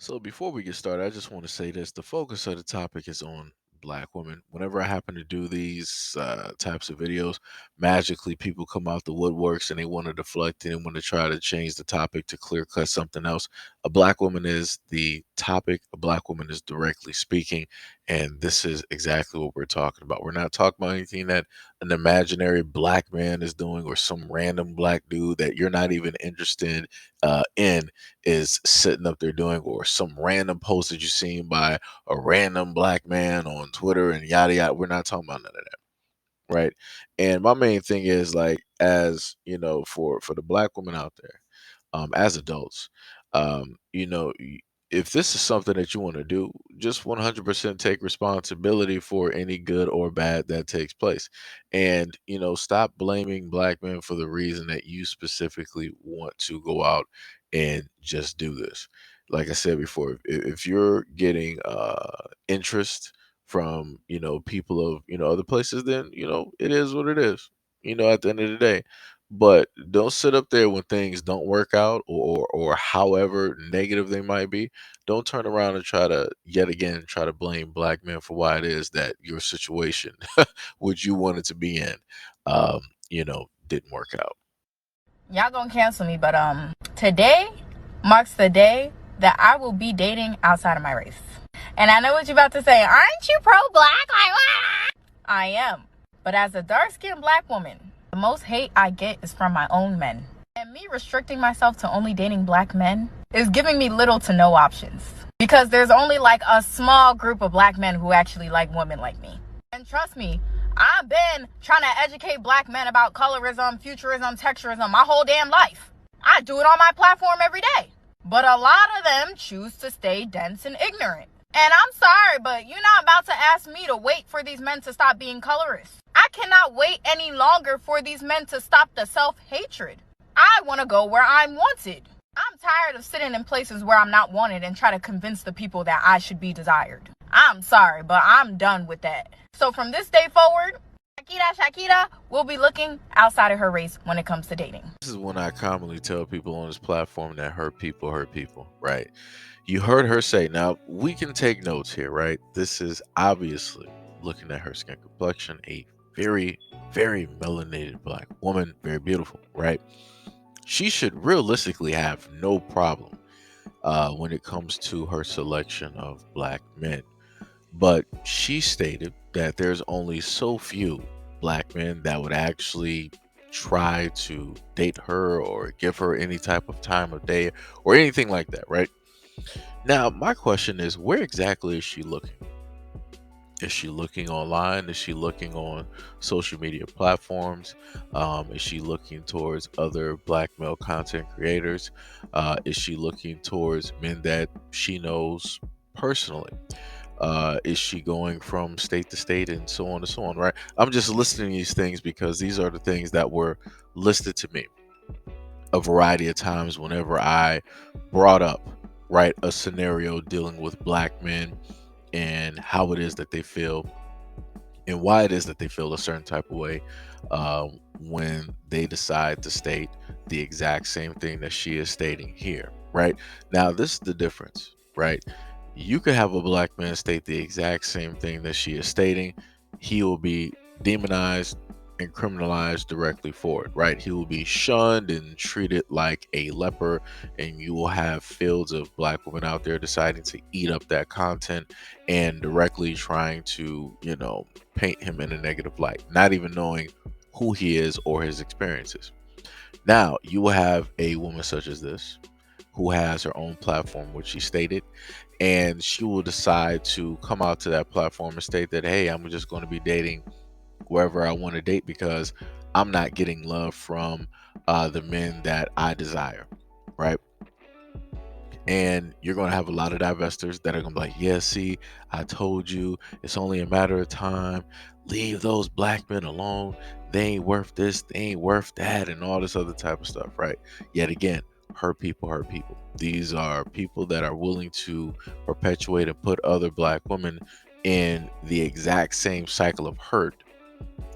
So before we get started, I just want to say this. The focus of the topic is on black women. Whenever I happen to do these types of videos, magically people come out the woodworks and they want to deflect and they want to try to change the topic to clear cut something else. A black woman is the topic. A black woman is directly speaking. And this is exactly what we're talking about. We're not talking about anything that an imaginary black man is doing or some random black dude that you're not even interested in is sitting up there doing, or some random post that you seen by a random black man on Twitter and yada yada. We're not talking about none of that, right? And my main thing is like, as you know, for the black women out there, as adults, if this is something that you want to do, just 100% take responsibility for any good or bad that takes place. And, stop blaming black men for the reason that you specifically want to go out and just do this. Like I said before, if you're getting interest from, people of, other places, then, it is what it is, at the end of the day. But don't sit up there when things don't work out, or however negative they might be. Don't turn around and try to yet again try to blame black men for why it is that your situation, which you wanted to be in, didn't work out. Y'all gonna cancel me, but today marks the day that I will be dating outside of my race. And I know what you're about to say. Aren't you pro-black? I am. But as a dark-skinned black woman, the most hate I get is from my own men. And me restricting myself to only dating black men is giving me little to no options. Because there's only like a small group of black men who actually like women like me. And trust me, I've been trying to educate black men about colorism, futurism, texturism my whole damn life. I do it on my platform every day. But a lot of them choose to stay dense and ignorant. And I'm sorry, but you're not about to ask me to wait for these men to stop being colorists. I cannot wait any longer for these men to stop the self-hatred. I want to go where I'm wanted. I'm tired of sitting in places where I'm not wanted and try to convince the people that I should be desired. I'm sorry, but I'm done with that. So from this day forward, Shakira will be looking outside of her race when it comes to dating. This is when I commonly tell people on this platform that hurt people, right? You heard her say, now we can take notes here, right? This is obviously, looking at her skin complexion, a very, very melanated black woman, very beautiful, right? She should realistically have no problem when it comes to her selection of black men. But she stated that there's only so few black men that would actually try to date her or give her any type of time of day or anything like that, right? Now, my question is, where exactly is she looking? Is she looking online? Is she looking on social media platforms? Is she looking towards other black male content creators? Is she looking towards men that she knows personally? Is she going from state to state and so on and so on, right? I'm just listing these things because these are the things that were listed to me a variety of times whenever I brought up, right, a scenario dealing with black men and how it is that they feel and why it is that they feel a certain type of way when they decide to state the exact same thing that she is stating here, right? Now, this is the difference, right? You could have a black man state the exact same thing that she is stating. He will be demonized and criminalized directly for it, right? He will be shunned and treated like a leper, and you will have fields of black women out there deciding to eat up that content and directly trying to, paint him in a negative light, not even knowing who he is or his experiences. Now, you will have a woman such as this who has her own platform, which she stated, and she will decide to come out to that platform and state that, hey, I'm just going to be dating wherever I want to date because I'm not getting love from the men that I desire, right? And you're going to have a lot of divestors that are going to be like, yeah, see, I told you, it's only a matter of time. Leave those black men alone. They ain't worth this, they ain't worth that, and all this other type of stuff, right? Yet again, hurt people hurt people. These are people that are willing to perpetuate and put other black women in the exact same cycle of hurt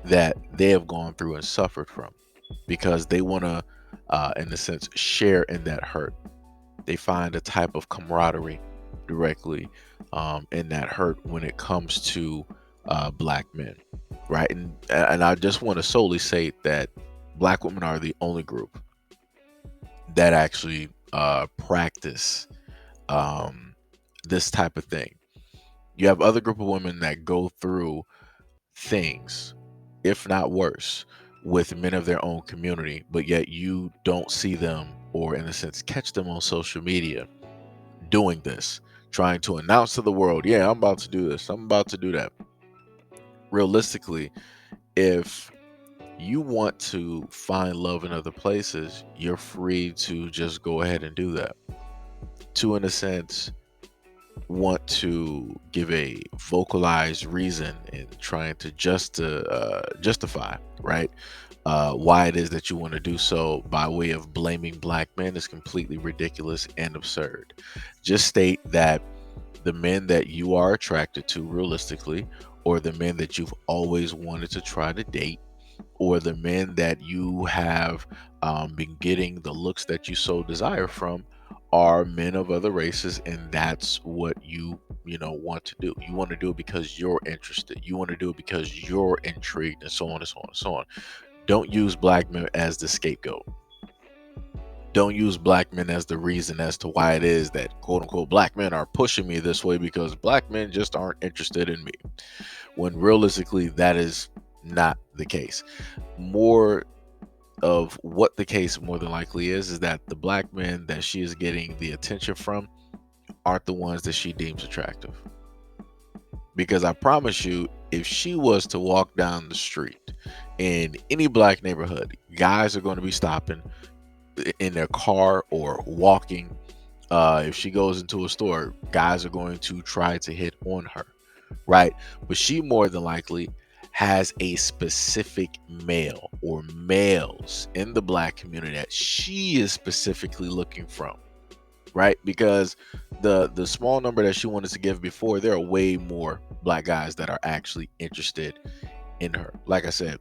that they have gone through and suffered from because they want to, in a sense, share in that hurt. They find a type of camaraderie directly in that hurt when it comes to black men, right? And I just want to solely say that black women are the only group that actually practice um, this type of thing. You have other group of women that go through things, if not worse, with men of their own community, but yet you don't see them, or in a sense catch them on social media doing this, trying to announce to the world, yeah, I'm about to do this, I'm about to do that. Realistically, if you want to find love in other places, you're free to just go ahead and do that. To, in a sense, want to give a vocalized reason and trying to justify, right? Why it is that you want to do so by way of blaming black men is completely ridiculous and absurd. Just state that the men that you are attracted to realistically, or the men that you've always wanted to try to date, or the men that you have been getting the looks that you so desire from, are men of other races, and that's what you want to do. You want to do it because you're interested. You want to do it because you're intrigued, and so on and so on and so on. Don't use black men as the scapegoat. Don't use black men as the reason as to why it is that quote unquote black men are pushing me this way, because black men just aren't interested in me, when realistically that is not the case. More of what the case more than likely is that the black men that she is getting the attention from aren't the ones that she deems attractive. Because I promise you, if she was to walk down the street in any black neighborhood, guys are going to be stopping in their car or walking. If she goes into a store, guys are going to try to hit on her, right? But she more than likely has a specific male or males in the black community that she is specifically looking from, right? Because the small number that she wanted to give before, there are way more black guys that are actually interested in her. Like I said,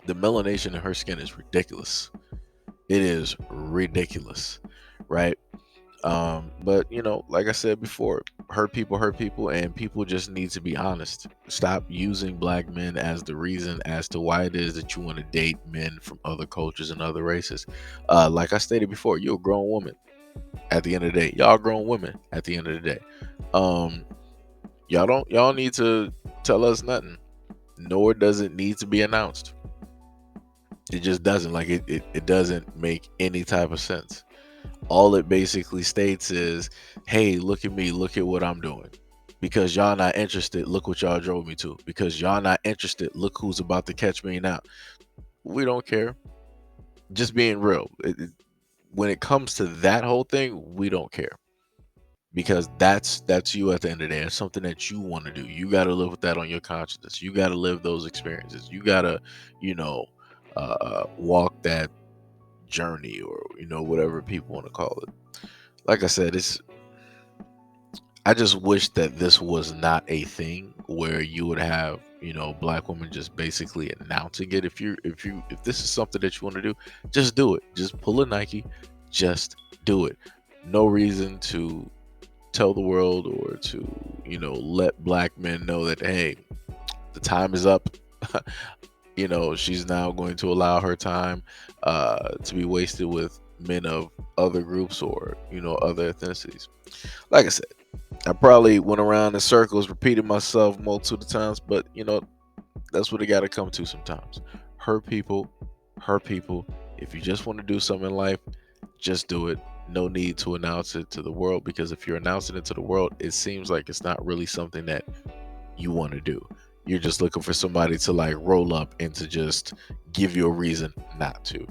the melanation in her skin is ridiculous. It is ridiculous, right? But like I said before, hurt people, and people just need to be honest. Stop using black men as the reason as to why it is that you want to date men from other cultures and other races. Like I stated before, you're a grown woman. At the end of the day, y'all grown women. At the end of the day, um, y'all need to tell us nothing. Nor does it need to be announced. It just doesn't. Like it doesn't make any type of sense. All it basically states is, hey, look at me, look at what I'm doing. Because y'all not interested, look what y'all drove me to. Because y'all not interested, look who's about to catch me now. We don't care. Just being real. When it comes to that whole thing, we don't care. Because that's you at the end of the day. It's something that you want to do. You got to live with that on your consciousness. You got to live those experiences. You got to, you know, walk that journey, or whatever people want to call it. Like I said, I just wish that this was not a thing where you would have black women just basically announcing it. If this is something that you want to do, just do it. Just pull a Nike, just do it. No reason to tell the world, or to let black men know that, hey, the time is up. She's now going to allow her time to be wasted with men of other groups, or other ethnicities. Like I said, I probably went around in circles, repeated myself multiple times, but that's what it got to come to sometimes. Hurt people, hurt people. If you just want to do something in life, just do it. No need to announce it to the world, because if you're announcing it to the world, it seems like it's not really something that you want to do. You're just looking for somebody to like roll up and to just give you a reason not to.